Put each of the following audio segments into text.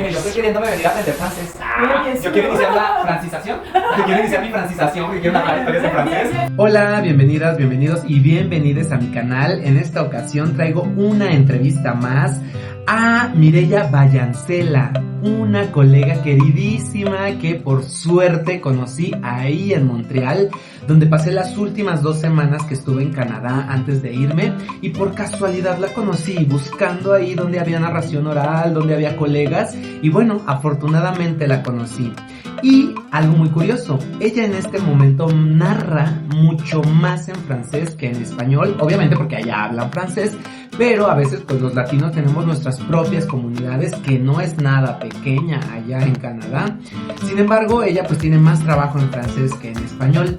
Miren, yo estoy queriéndome venir a aprender francés. Yo quiero iniciar la francización. Yo quiero iniciar mi francización porque quiero narrar historias en francés. Hola, bienvenidas, bienvenidos y bienvenidas a mi canal. En esta ocasión traigo una entrevista más a Mireia Vallancela, una colega queridísima que por suerte conocí ahí en Montreal, donde pasé las últimas 2 semanas que estuve en Canadá antes de irme, y por casualidad la conocí buscando ahí donde había narración oral, donde había colegas, y bueno, afortunadamente la conocí. Y algo muy curioso, ella en este momento narra mucho más en francés que en español, obviamente porque allá hablan francés, pero a veces pues los latinos tenemos nuestras propias comunidades, que no es nada pequeña allá en Canadá. Sin embargo, ella pues tiene más trabajo en francés que en español.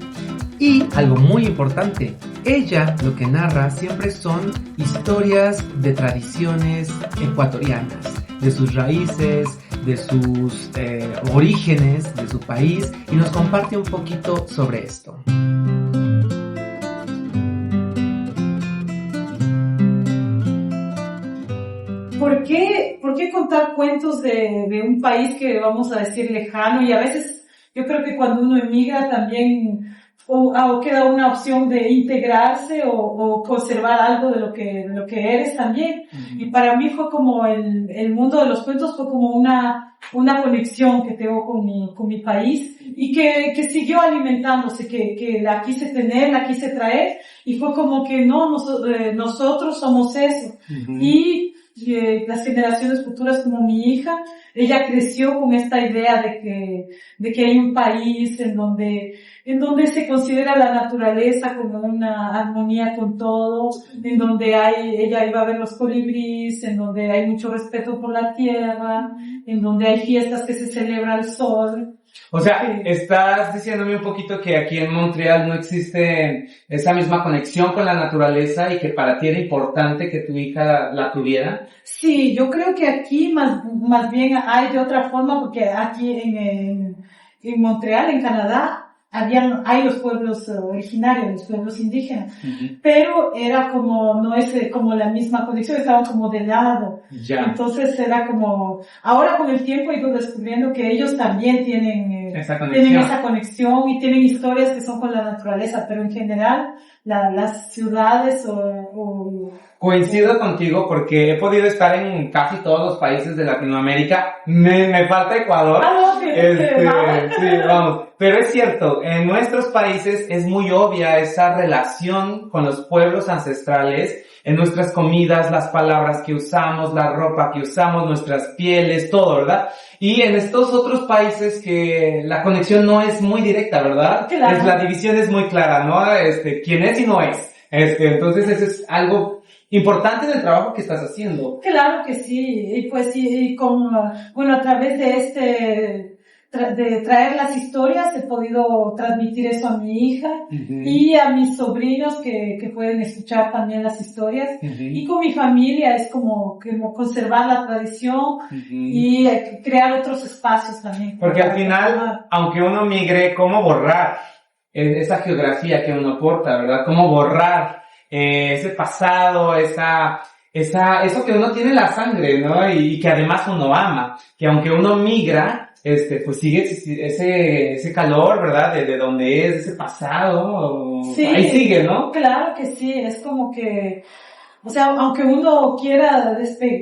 Y algo muy importante, ella lo que narra siempre son historias de tradiciones ecuatorianas, de sus raíces, de sus orígenes, de su país, y nos comparte un poquito sobre esto. ¿Por qué contar cuentos de un país que vamos a decir lejano? Y a veces yo creo que cuando uno emigra también o queda una opción de integrarse o conservar algo de lo que eres también. Y para mí fue como el mundo de los cuentos fue como una conexión que tengo con mi país y que siguió alimentándose, que la quise tener, la quise traer, y fue como que no, nosotros somos eso. Y las generaciones futuras, como mi hija, ella creció con esta idea de que hay un país en donde se considera la naturaleza como una armonía con todo, en donde ella iba a ver los colibríes, en donde hay mucho respeto por la tierra, en donde hay fiestas que se celebra el sol. O sea, estás diciéndome un poquito que aquí en Montreal no existe esa misma conexión con la naturaleza y que para ti era importante que tu hija la tuviera. Sí, yo creo que aquí más bien hay de otra forma, porque aquí en Montreal, en Canadá, hay los pueblos originarios, los pueblos indígenas, pero era como, no es como la misma conexión, estaban como de lado. Ya. Entonces era como, ahora con el tiempo he ido descubriendo que ellos también tienen esa conexión y tienen historias que son con la naturaleza, pero en general las ciudades Coincido contigo porque he podido estar en casi todos los países de Latinoamérica. Me falta Ecuador. Sí, vamos. Pero es cierto, en nuestros países es muy obvia esa relación con los pueblos ancestrales, en nuestras comidas, las palabras que usamos, la ropa que usamos, nuestras pieles, todo, ¿verdad? Y en estos otros países que la conexión no es muy directa, ¿verdad? Claro. La división es muy clara, ¿no? Quién es y no es. Entonces eso es algo importante del trabajo que estás haciendo. Claro que sí, y pues sí, a través de de traer las historias he podido transmitir eso a mi hija y a mis sobrinos que pueden escuchar también las historias, y con mi familia es como conservar la tradición y crear otros espacios también. Porque al final, aunque uno migre, ¿cómo borrar esa geografía que uno porta, verdad? ¿Cómo borrar ese pasado, eso que uno tiene en la sangre, ¿no? Y que además uno ama, que aunque uno migra, pues sigue ese calor, ¿verdad? De donde es, ese pasado, sí, ahí sigue, ¿no? Claro que sí, es como que, o sea, aunque uno quiera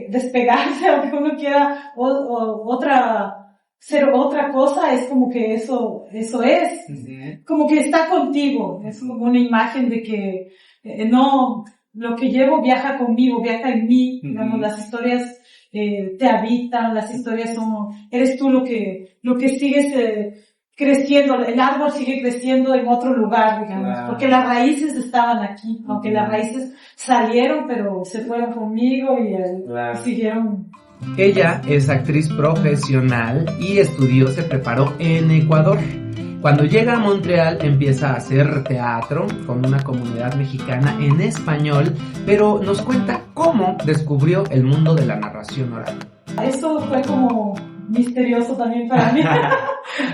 despegarse, aunque uno quiera ser otra cosa, es como que eso es, como que está contigo, es como una imagen de que, no, lo que llevo viaja conmigo, viaja en mí, digamos, las historias te habitan, las historias eres tú lo que sigues creciendo, el árbol sigue creciendo en otro lugar, digamos, claro. Porque las raíces estaban aquí, aunque las raíces salieron, pero se fueron conmigo y siguieron. Ella es actriz profesional y se preparó en Ecuador. Cuando llega a Montreal empieza a hacer teatro con una comunidad mexicana en español, pero nos cuenta cómo descubrió el mundo de la narración oral. Eso fue como misterioso también para mí.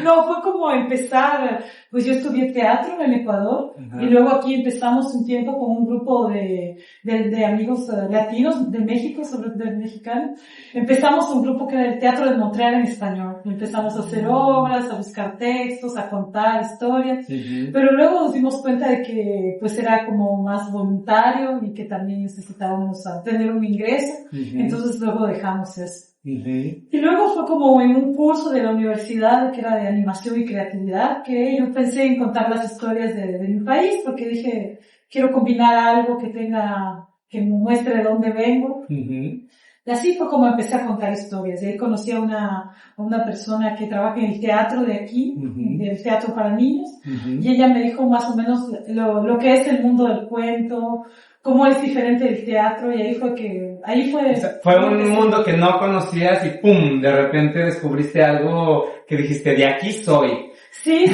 No, fue como empezar, pues yo estudié teatro en Ecuador. Ajá. Y luego aquí empezamos un tiempo con un grupo de amigos latinos de México, sobre todo mexicanos. Empezamos un grupo que era el Teatro de Montreal en español. Empezamos a hacer obras, a buscar textos, a contar historias. Pero luego nos dimos cuenta de que pues era como más voluntario y que también necesitábamos tener un ingreso. Entonces luego dejamos eso. Y luego fue como en un curso de la universidad que era de animación y creatividad que yo pensé en contar las historias de mi país porque dije, quiero combinar algo que me muestre de dónde vengo. Y así fue como empecé a contar historias. Y ahí conocí a una persona que trabaja en el teatro de aquí, del teatro para niños. Y ella me dijo más o menos lo que es el mundo del cuento, cómo es diferente del teatro, y ahí fue... O sea, fue un mundo que no conocías y ¡pum! De repente descubriste algo que dijiste, de aquí soy. Sí.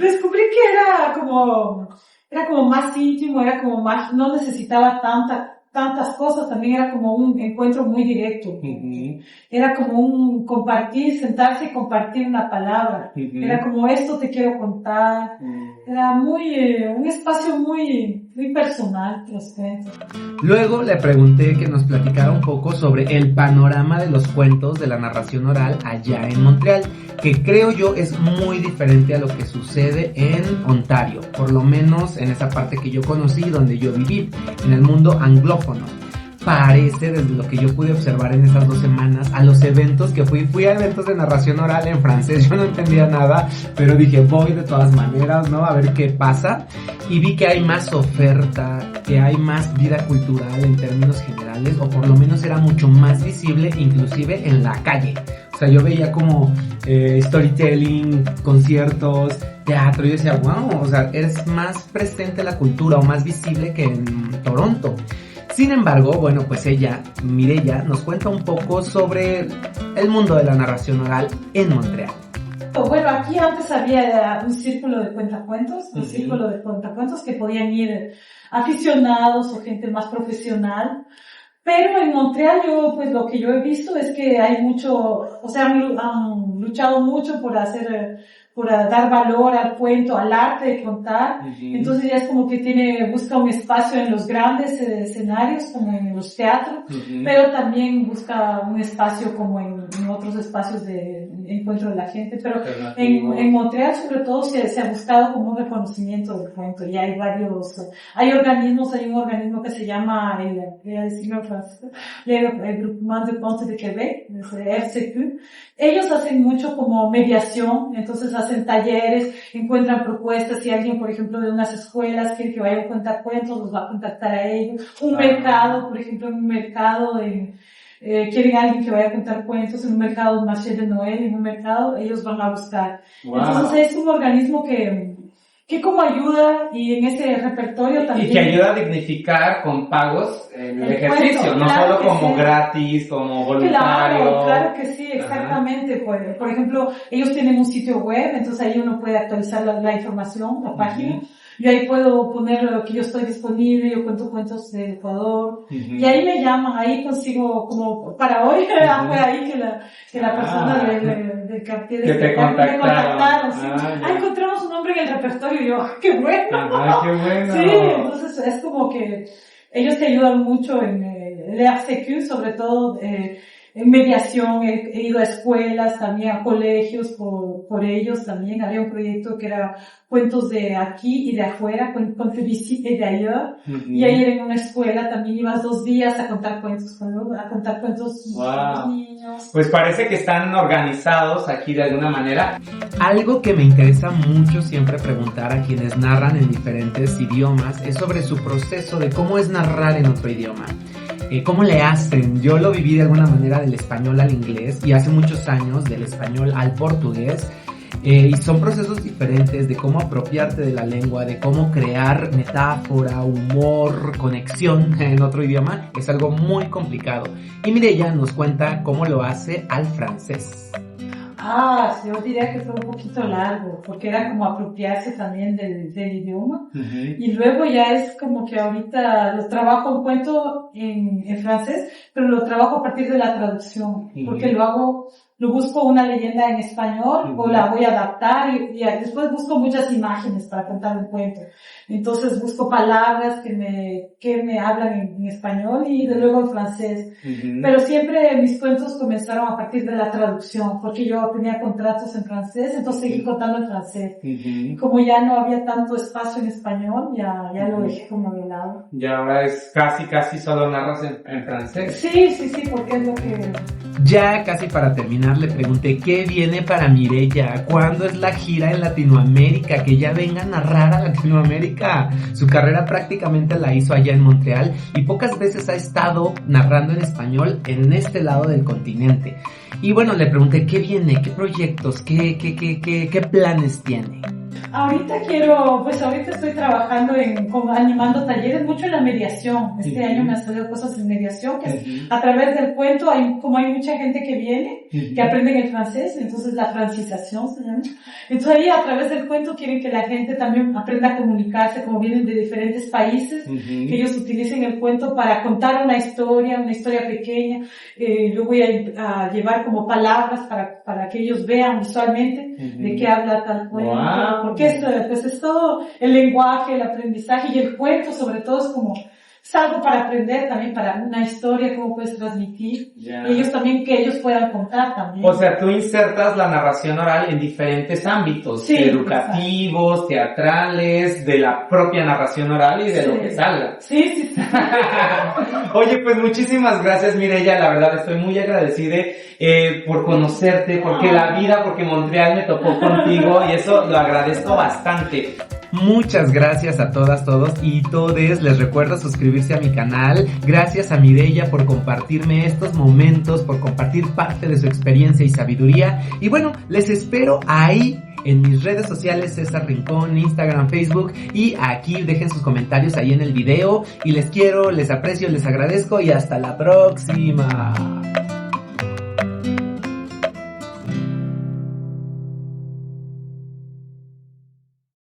Descubrí que era como más íntimo, era como más, no necesitaba tantas cosas, también era como un encuentro muy directo. Era como un compartir, sentarse y compartir una palabra. Era como, esto te quiero contar. Era un espacio muy personal, los cuentos. Luego le pregunté que nos platicara un poco sobre el panorama de los cuentos de la narración oral allá en Montreal, que creo yo es muy diferente a lo que sucede en Ontario, por lo menos en esa parte que yo conocí, donde yo viví, en el mundo anglófono. Parece, desde lo que yo pude observar en esas 2 semanas, a los eventos que fui a eventos de narración oral en francés, yo no entendía nada, pero dije, voy de todas maneras, ¿no? A ver qué pasa, y vi que hay más oferta, que hay más vida cultural en términos generales, o por lo menos era mucho más visible, inclusive en la calle. O sea, yo veía como storytelling, conciertos, teatro, y yo decía, wow, o sea, es más presente la cultura, o más visible que en Toronto. Sin embargo, bueno, pues Mireya, nos cuenta un poco sobre el mundo de la narración oral en Montreal. Bueno, aquí antes había un círculo de cuentacuentos, que podían ir aficionados o gente más profesional. Pero en Montreal lo que yo he visto es que hay mucho, o sea, han luchado mucho por dar valor al cuento, al arte de contar. Entonces ya es como que busca un espacio en los grandes escenarios, como en los teatros, pero también busca un espacio como en otros espacios de encuentro de la gente. Pero en Montreal sobre todo se ha buscado como un reconocimiento del cuento. Y hay hay un organismo que se llama el Groupement de Contes de Québec, FCQ. Ellos hacen mucho como mediación, entonces hacen talleres, encuentran propuestas. Si alguien, por ejemplo, de unas escuelas quiere que vaya a contar cuentos, los va a contactar a ellos. Un mercado, por ejemplo, en un mercado quieren a alguien que vaya a contar cuentos en un mercado, un marché de Noël, en un mercado, ellos van a buscar. Entonces es un organismo que como ayuda, y en ese repertorio también. Y que ayuda a dignificar con pagos el ejercicio, cuento, no claro solo como sí. Gratis, como voluntario. Claro que sí, exactamente. Por ejemplo, ellos tienen un sitio web, entonces ahí uno puede actualizar la información, la página. Yo ahí puedo poner que yo estoy disponible, yo cuento cuentos de Ecuador, y ahí me llaman, ahí consigo, como para hoy, fue ahí que la persona del cartel que te contactaron. Sí. Encontramos un nombre en el repertorio, y yo, ¡qué bueno! ¡Qué bueno! Sí, entonces es como que ellos te ayudan mucho en el FCQ, sobre todo en mediación. He ido a escuelas, también a colegios por ellos también. Había un proyecto que era cuentos de aquí y de afuera, cuentos d'ici et d'ailleurs. Y ahí en una escuela también ibas 2 días a contar cuentos con los niños. Pues parece que están organizados aquí de alguna manera. Algo que me interesa mucho siempre preguntar a quienes narran en diferentes idiomas es sobre su proceso de cómo es narrar en otro idioma. ¿Cómo le hacen? Yo lo viví de alguna manera del español al inglés, y hace muchos años del español al portugués, y son procesos diferentes de cómo apropiarte de la lengua, de cómo crear metáfora, humor, conexión en otro idioma. Es algo muy complicado. Y Mireya nos cuenta cómo lo hace al francés. Yo diría que fue un poquito largo, porque era como apropiarse también del idioma. Y luego ya es como que ahorita lo trabajo un cuento en francés, pero lo trabajo a partir de la traducción, porque lo busco una leyenda en español o la voy a adaptar y después busco muchas imágenes para contar un cuento. Entonces busco palabras que me hablan en español y de luego en francés. Pero siempre mis cuentos comenzaron a partir de la traducción, porque yo tenía contratos en francés, entonces seguí contando en francés. Y como ya no había tanto espacio en español, ya lo dejé como de lado. Y ahora es casi solo narras en francés. Sí, porque es lo que... Ya casi para terminar le pregunté qué viene para Mireya, cuándo es la gira en Latinoamérica, que ya venga a narrar a Latinoamérica. Su carrera prácticamente la hizo allá en Montreal y pocas veces ha estado narrando en español en este lado del continente. Y bueno, le pregunté qué viene, qué proyectos, qué planes tiene. Ahorita estoy trabajando animando talleres, mucho en la mediación. Este año me han salido cosas en mediación, que es a través del cuento, como hay mucha gente que viene, que aprenden el francés, entonces la francización se llama. Entonces ahí a través del cuento quieren que la gente también aprenda a comunicarse, como vienen de diferentes países, que ellos utilicen el cuento para contar una historia pequeña. Yo voy a llevar como palabras para que ellos vean visualmente de qué habla tal cuento. Wow. Porque es todo el lenguaje, el aprendizaje y el cuento sobre todo es algo para aprender también, para una historia, cómo puedes transmitir. Yeah. Y ellos también, que ellos puedan contar también. O sea, tú insertas la narración oral en diferentes ámbitos, educativos, teatrales, de la propia narración oral y de lo que salga. Sí. Oye, pues muchísimas gracias, Mireya, la verdad estoy muy agradecida por conocerte, porque Montreal me tocó contigo y eso lo agradezco bastante. Muchas gracias a todas, todos y todes. Les recuerdo suscribirse a mi canal. Gracias a Mireya por compartirme estos momentos, por compartir parte de su experiencia y sabiduría. Y bueno, les espero ahí en mis redes sociales, César Rincón, Instagram, Facebook, y aquí dejen sus comentarios ahí en el video. Y les quiero, les aprecio, les agradezco y hasta la próxima.